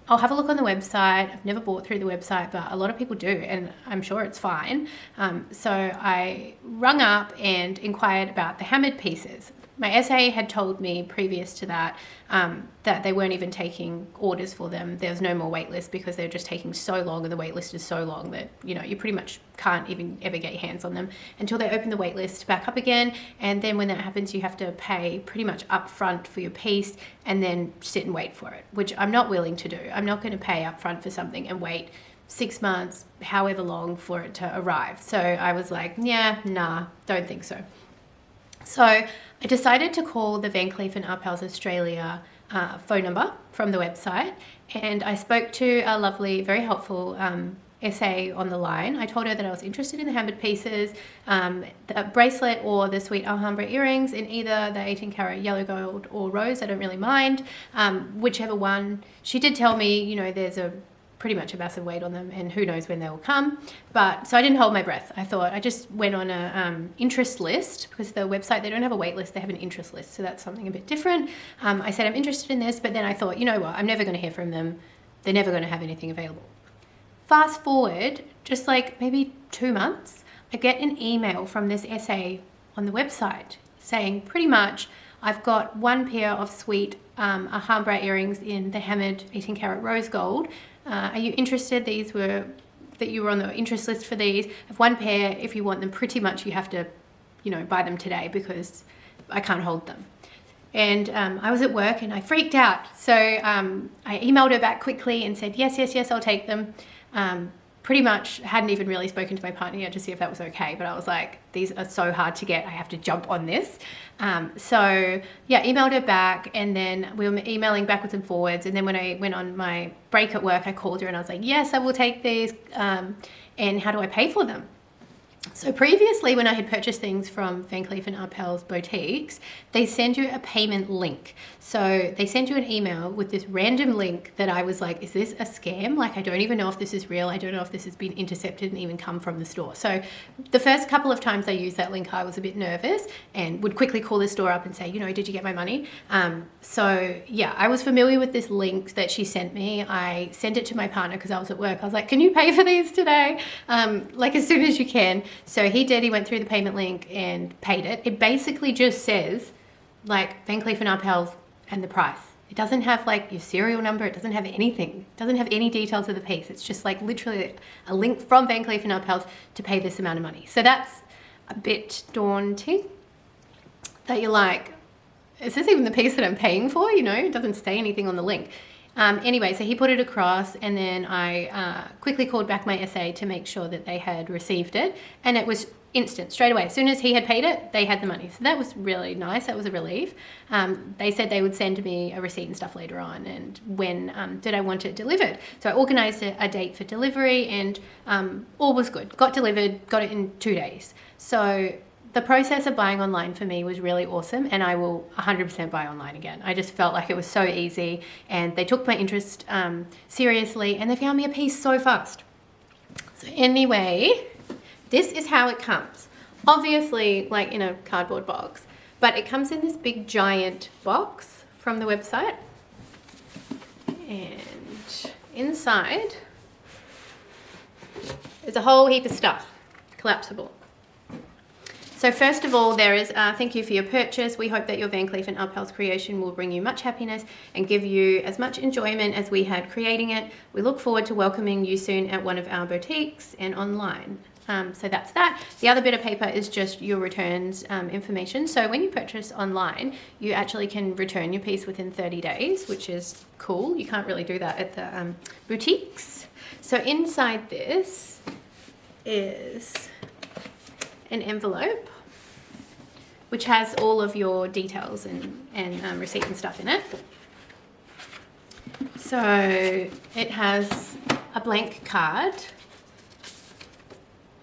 I'll have a look on the website. I've never bought through the website, but a lot of people do, and I'm sure it's fine. So I rung up and inquired about the hammered pieces. My SA had told me previous to that that they weren't even taking orders for them. There was no more wait list because they're just taking so long, and the wait list is so long that, you know, you pretty much can't even ever get your hands on them until they open the wait list back up again. And then when that happens, you have to pay pretty much upfront for your piece and then sit and wait for it, which I'm not willing to do. I'm not going to pay upfront for something and wait 6 months, however long, for it to arrive. So I was like, yeah, nah, don't think so. So I decided to call the Cleef and Arpels Australia phone number from the website, and I spoke to a lovely, very helpful SA on the line. I told her that I was interested in the hammered pieces, the bracelet or the Sweet Alhambra earrings in either the 18 karat yellow gold or rose. I don't really mind, whichever one. She did tell me, you know, there's pretty much a massive weight on them, and who knows when they will come. But so I didn't hold my breath. I thought, I just went on a interest list, because the website, they don't have a wait list, they have an interest list, so that's something a bit different. I said I'm interested in this, but then I thought, you know what, I'm never going to hear from them. They're never going to have anything available. Fast forward just like maybe 2 months, I get an email from this SA on the website saying pretty much, I've got one pair of Sweet Alhambra earrings in the hammered 18 karat rose gold. Are you interested? These were, that you were on the interest list for these. I have one pair. If you want them, pretty much you have to, you know, buy them today because I can't hold them. And I was at work and I freaked out. So I emailed her back quickly and said, yes, I'll take them. Pretty much hadn't even really spoken to my partner yet to see if that was okay, but I was like, these are so hard to get, I have to jump on this. So yeah, emailed her back, and then we were emailing backwards and forwards, and then when I went on my break at work, I called her and I was like, yes, I will take these, and how do I pay for them? So previously, when I had purchased things from Cleef and Arpels boutiques, they send you a payment link. So they send you an email with this random link that I was like, is this a scam? Like, I don't even know if this is real. I don't know if this has been intercepted and even come from the store. So the first couple of times I used that link, I was a bit nervous and would quickly call the store up and say, you know, did you get my money? So yeah, I was familiar with this link that she sent me. I sent it to my partner because I was at work. I was like, can you pay for these today? Like as soon as you can. So he did, he went through the payment link and paid it. It basically just says like Cleef and Arpels and the price. It doesn't have like your serial number. It doesn't have anything. It doesn't have any details of the piece. It's just like literally a link from Cleef and Arpels to pay this amount of money. So that's a bit daunting, that you're like, is this even the piece that I'm paying for? You know, it doesn't say anything on the link. Anyway, so he put it across, and then I quickly called back my SA to make sure that they had received it, and it was instant, straight away. As soon as he had paid it, they had the money. So that was really nice. That was a relief. They said they would send me a receipt and stuff later on, and when did I want it delivered. So I organised a date for delivery, and all was good. Got delivered, got it in 2 days. So the process of buying online for me was really awesome, and I will 100% buy online again. I just felt like it was so easy, and they took my interest seriously, and they found me a piece so fast. So anyway, this is how it comes. Obviously, like in a cardboard box, but it comes in this big giant box from the website, and inside is a whole heap of stuff, collapsible. So first of all, there is thank you for your purchase. We hope that your Cleef and Arpels creation will bring you much happiness and give you as much enjoyment as we had creating it. We look forward to welcoming you soon at one of our boutiques and online. So that's that. The other bit of paper is just your returns information. So when you purchase online, you actually can return your piece within 30 days, which is cool. You can't really do that at the boutiques. So inside this is an envelope which has all of your details and receipt and stuff in it. So it has a blank card.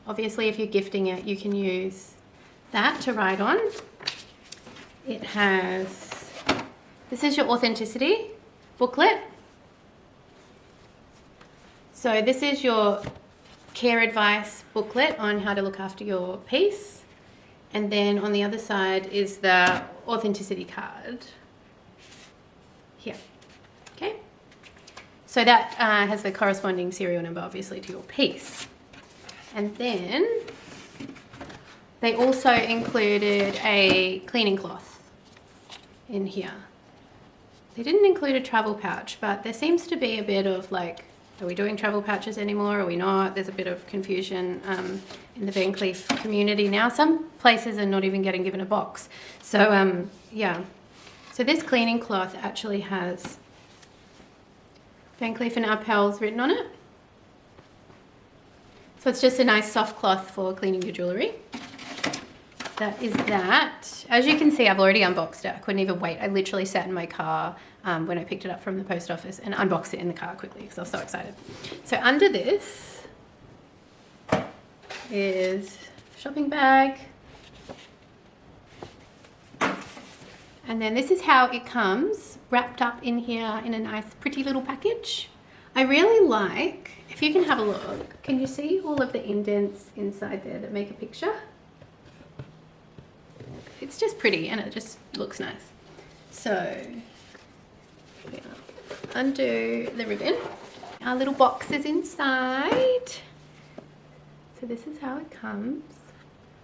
Obviously, if you're gifting it, you can use that to write on. It has, this is your authenticity booklet. So this is your care advice booklet on how to look after your piece, and then on the other side is the authenticity card here. Okay, So that has the corresponding serial number, obviously, to your piece. And then they also included a cleaning cloth in here. They didn't include a travel pouch, but there seems to be a bit of like, are we doing travel pouches anymore? Are we not? There's a bit of confusion in the Van Cleef community now. Some places are not even getting given a box. So yeah. So this cleaning cloth actually has Van Cleef and Arpels written on it. So it's just a nice soft cloth for cleaning your jewellery. That is that. As you can see, I've already unboxed it. I couldn't even wait. I literally sat in my car when I picked it up from the post office and unboxed it in the car quickly because I was so excited. So under this is shopping bag. And then this is how it comes, wrapped up in here in a nice pretty little package. I really like, if you can have a look, can you see all of the indents inside there that make a picture? It's just pretty and it just looks nice. So undo the ribbon. Our little box is inside. So this is how it comes.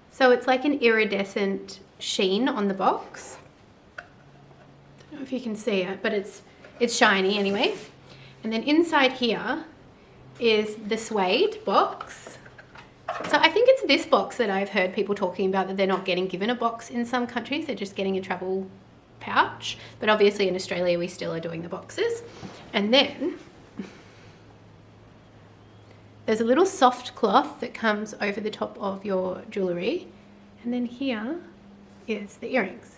So it's like an iridescent sheen on the box. Don't know if you can see it, but it's shiny anyway. And then inside here is the suede box. So I think it's this box that I've heard people talking about, that they're not getting given a box in some countries, they're just getting a travel pouch. But obviously in Australia we still are doing the boxes. And then there's a little soft cloth that comes over the top of your jewellery. And then here is the earrings.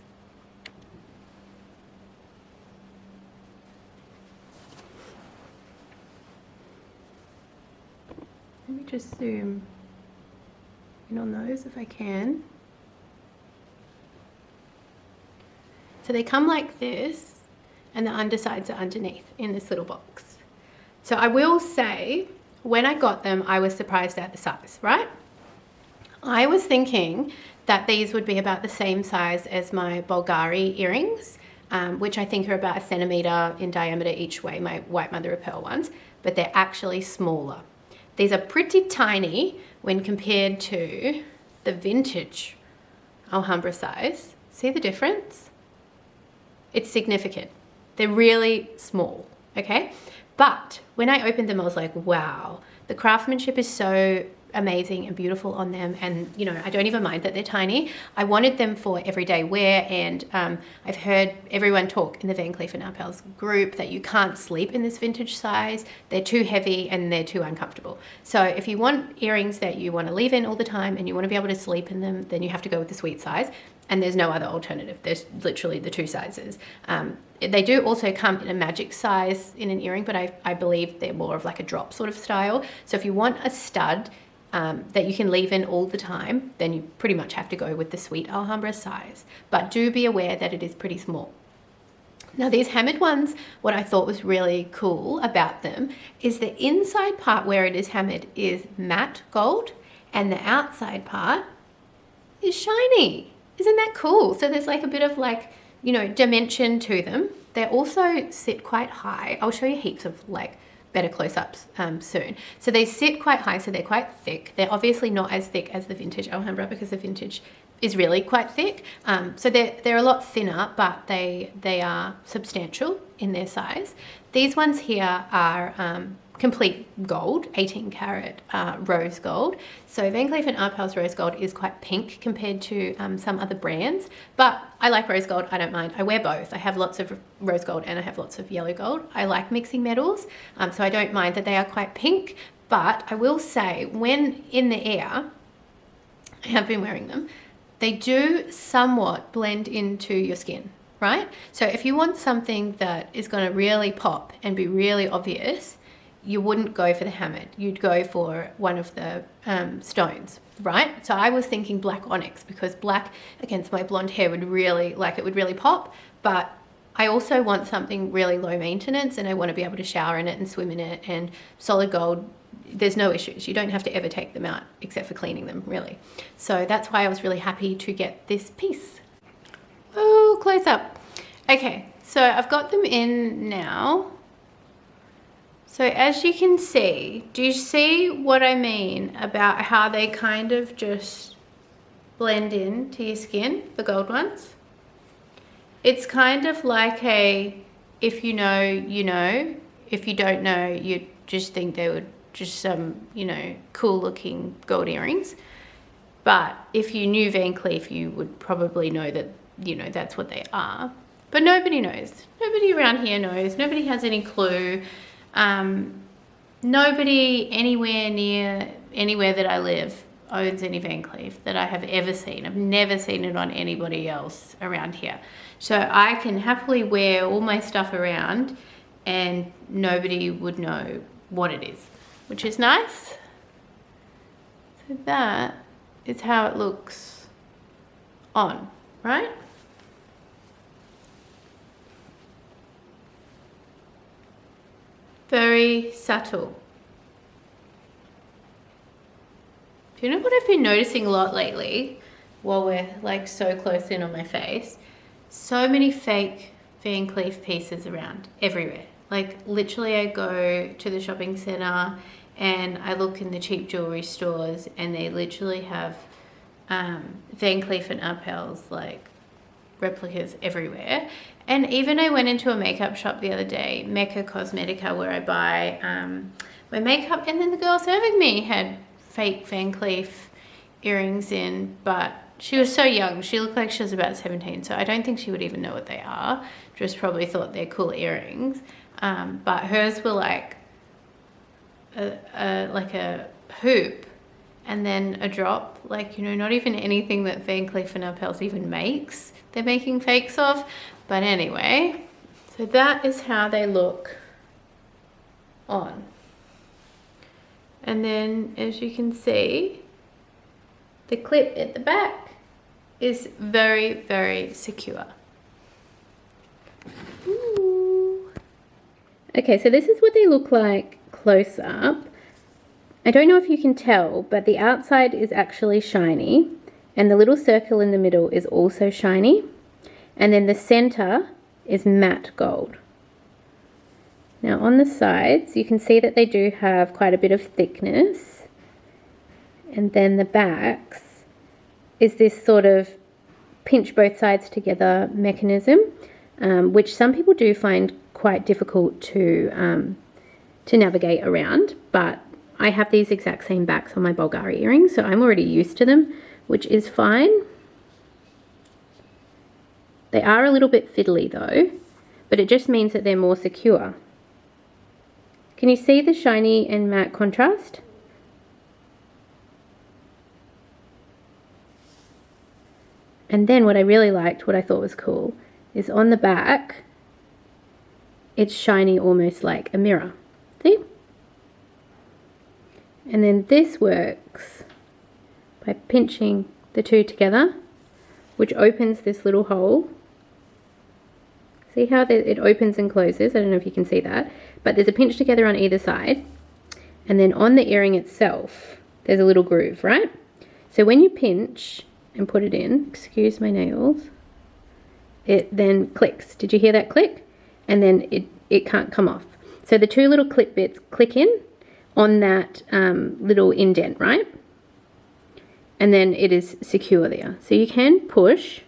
Let me just zoom in on those if I can. So they come like this and the undersides are underneath in this little box. So I will say, when I got them, I was surprised at the size, right? I was thinking that these would be about the same size as my Bulgari earrings, which I think are about 1 centimetre in diameter each way, my white mother of pearl ones, but they're actually smaller. These are pretty tiny when compared to the vintage Alhambra size. See the difference? It's significant. They're really small, okay? But when I opened them, I was like, wow, the craftsmanship is so amazing and beautiful on them, and you know, I don't even mind that they're tiny. I wanted them for everyday wear, and I've heard everyone talk in the Van Cleef and Arpels group that you can't sleep in this vintage size. They're too heavy and they're too uncomfortable. So if you want earrings that you want to leave in all the time and you want to be able to sleep in them, then you have to go with the sweet size, and there's no other alternative. There's literally the two sizes. They do also come in a magic size in an earring, but I believe they're more of like a drop sort of style. So if you want a stud that you can leave in all the time, then you pretty much have to go with the Sweet Alhambra size. But do be aware that it is pretty small. Now these hammered ones, what I thought was really cool about them is the inside part where it is hammered is matte gold and the outside part is shiny. Isn't that cool? So there's like a bit of like, you know, dimension to them. They also sit quite high. I'll show you heaps of like better close-ups soon. So they sit quite high, so they're quite thick. They're obviously not as thick as the vintage Alhambra because the vintage is really quite thick. So they're a lot thinner, but they are substantial in their size. These ones here are complete gold, 18 karat rose gold. So Van Cleef and Arpels rose gold is quite pink compared to some other brands, but I like rose gold, I don't mind. I wear both. I have lots of rose gold and I have lots of yellow gold. I like mixing metals, so I don't mind that they are quite pink, but I will say when in the air, I have been wearing them, they do somewhat blend into your skin, right? So if you want something that is gonna really pop and be really obvious, you wouldn't go for the hammered. You'd go for one of the stones, right? So I was thinking black onyx because black against my blonde hair would really, like it would really pop, but I also want something really low maintenance and I want to be able to shower in it and swim in it, and solid gold, there's no issues. You don't have to ever take them out except for cleaning them, really. So that's why I was really happy to get this piece. Oh, close up. Okay, so I've got them in now. So as you can see, do you see what I mean about how they kind of just blend in to your skin, the gold ones? It's kind of like a, if you know, you know. If you don't know, you just think they were just some, you know, cool looking gold earrings. But if you knew Van Cleef, you would probably know that, you know, that's what they are. But nobody knows. Nobody around here knows. Nobody has any clue. Nobody anywhere near anywhere that I live owns any Van Cleef that I have ever seen. I've never seen it on anybody else around here. So I can happily wear all my stuff around and nobody would know what it is, which is nice. So that is how it looks on, right? Very subtle. Do you know what I've been noticing a lot lately while we're like so close in on my face? So many fake Van Cleef pieces around everywhere. Like literally I go to the shopping center and I look in the cheap jewelry stores and they literally have Van Cleef and Arpels like replicas everywhere. And even I went into a makeup shop the other day, Mecca Cosmetica, where I buy my makeup, and then the girl serving me had fake Van Cleef earrings in, but she was so young. She looked like she was about 17, so I don't think she would even know what they are. Just probably thought they're cool earrings. But hers were like a hoop and then a drop, like, you know, not even anything that Van Cleef and Arpels even makes. They're making fakes of. But anyway, so that is how they look on. And then as you can see, the clip at the back is very, very secure. Ooh. Okay, so this is what they look like close up. I don't know if you can tell, but the outside is actually shiny and the little circle in the middle is also shiny. And then the center is matte gold. Now on the sides, you can see that they do have quite a bit of thickness. And then the backs is this sort of pinch both sides together mechanism, which some people do find quite difficult to navigate around. But I have these exact same backs on my Bulgari earrings, so I'm already used to them, which is fine. They are a little bit fiddly though, but it just means that they're more secure. Can you see the shiny and matte contrast? And then what I really liked, what I thought was cool, is on the back, it's shiny almost like a mirror. See? And then this works by pinching the two together, which opens this little hole. See how it opens and closes? I don't know if you can see that, but there's a pinch together on either side. And then on the earring itself, there's a little groove, right? So when you pinch and put it in, excuse my nails, it then clicks. Did you hear that click? And then it can't come off. So the two little clip bits click in on that little indent, right? And then it is secure there. So you can push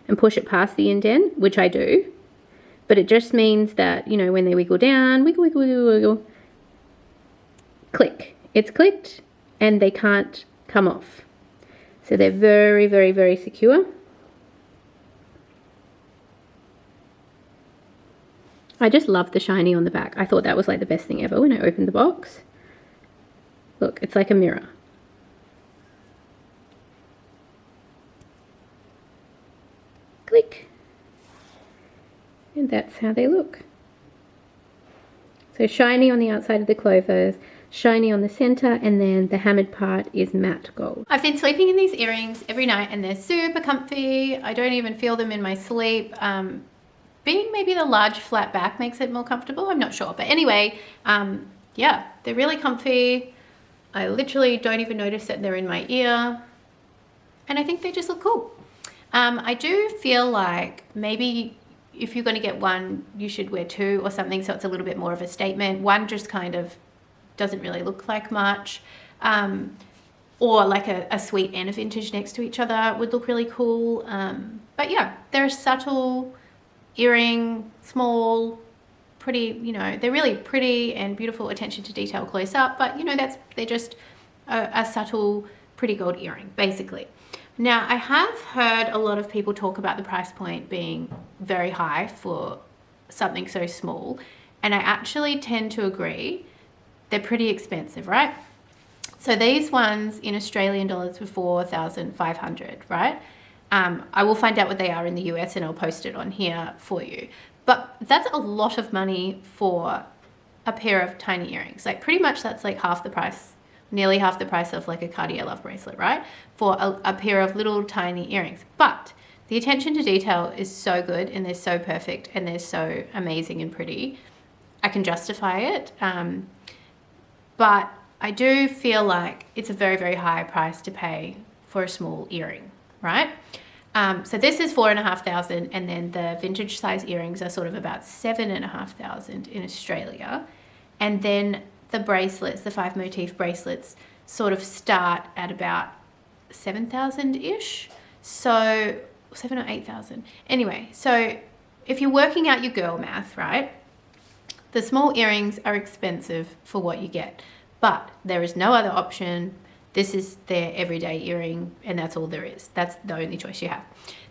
and push it past the indent, which I do. But it just means that, you know, when they wiggle down, wiggle, wiggle, wiggle, wiggle, click. It's clicked and they can't come off. So they're very, very, very secure. I just love the shiny on the back. I thought that was like the best thing ever when I opened the box. Look, it's like a mirror. Click. And that's how they look. So shiny on the outside of the clovers, shiny on the center, and then the hammered part is matte gold. I've been sleeping in these earrings every night and they're super comfy. I don't even feel them in my sleep. Being maybe the large flat back makes it more comfortable, I'm not sure. But anyway, yeah, they're really comfy. I literally don't even notice that they're in my ear. And I think they just look cool. I do feel like maybe if you're going to get one, you should wear two or something, so it's a little bit more of a statement. One just kind of doesn't really look like much. Or like a sweet and a vintage next to each other would look really cool. But yeah, they're a subtle earring, small, pretty, you know, they're really pretty and beautiful, attention to detail close up, but you know, they're just a subtle, pretty gold earring, basically. Now, I have heard a lot of people talk about the price point being very high for something so small, and I actually tend to agree. They're pretty expensive, right? So these ones in Australian dollars were 4,500, right? I will find out what they are in the US and I'll post it on here for you. But that's a lot of money for a pair of tiny earrings. Like pretty much that's like half the price, nearly half the price of like a Cartier Love bracelet, right? For a pair of little tiny earrings. But the attention to detail is so good and they're so perfect and they're so amazing and pretty. I can justify it. But I do feel like it's a very, very high price to pay for a small earring, right? So this is 4,500, and then the vintage size earrings are sort of about 7,500 in Australia. And then the bracelets, the 5 motif bracelets, sort of start at about 7,000-ish. So 7 or 8,000. Anyway, so if you're working out your girl math, right? The small earrings are expensive for what you get, but there is no other option. This is their everyday earring, and that's all there is. That's the only choice you have.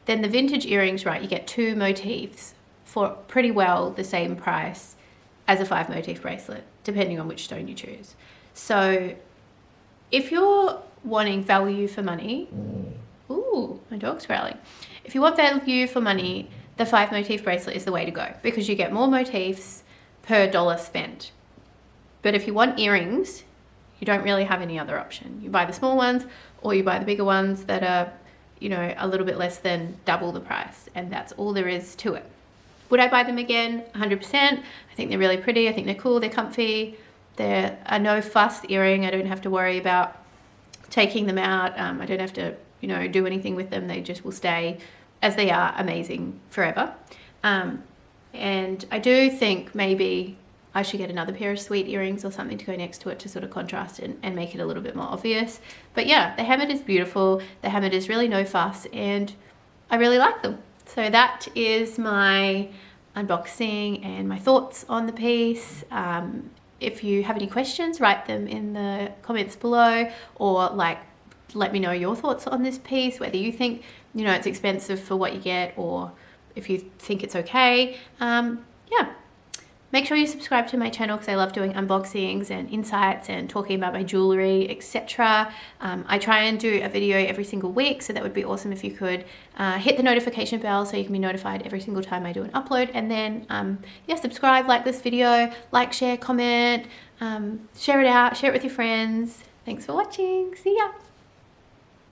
Then the vintage earrings, right, you get 2 motifs for pretty well the same price as a 5 motif bracelet, depending on which stone you choose. So if you're wanting value for money, ooh, my dog's growling. If you want value for money, the 5 motif bracelet is the way to go because you get more motifs per dollar spent. But if you want earrings, you don't really have any other option. You buy the small ones or you buy the bigger ones that are, you know, a little bit less than double the price, and that's all there is to it. Would I buy them again? 100%. I think they're really pretty. I think they're cool. They're comfy. They're a no fuss earring. I don't have to worry about taking them out. I don't have to, you know, do anything with them. They just will stay as they are, amazing forever. And I do think maybe I should get another pair of sweet earrings or something to go next to it to sort of contrast and make it a little bit more obvious. But yeah, the hammered is beautiful. The hammered is really no fuss and I really like them. So that is my unboxing and my thoughts on the piece. If you have any questions, write them in the comments below, or like let me know your thoughts on this piece, whether you think, you know, it's expensive for what you get or if you think it's okay. Yeah. Make sure you subscribe to my channel because I love doing unboxings and insights and talking about my jewelry, etc. I try and do a video every single week, so that would be awesome if you could hit the notification bell so you can be notified every single time I do an upload. And then, yeah, subscribe, like this video, like, share, comment, share it out, share it with your friends. Thanks for watching. See ya.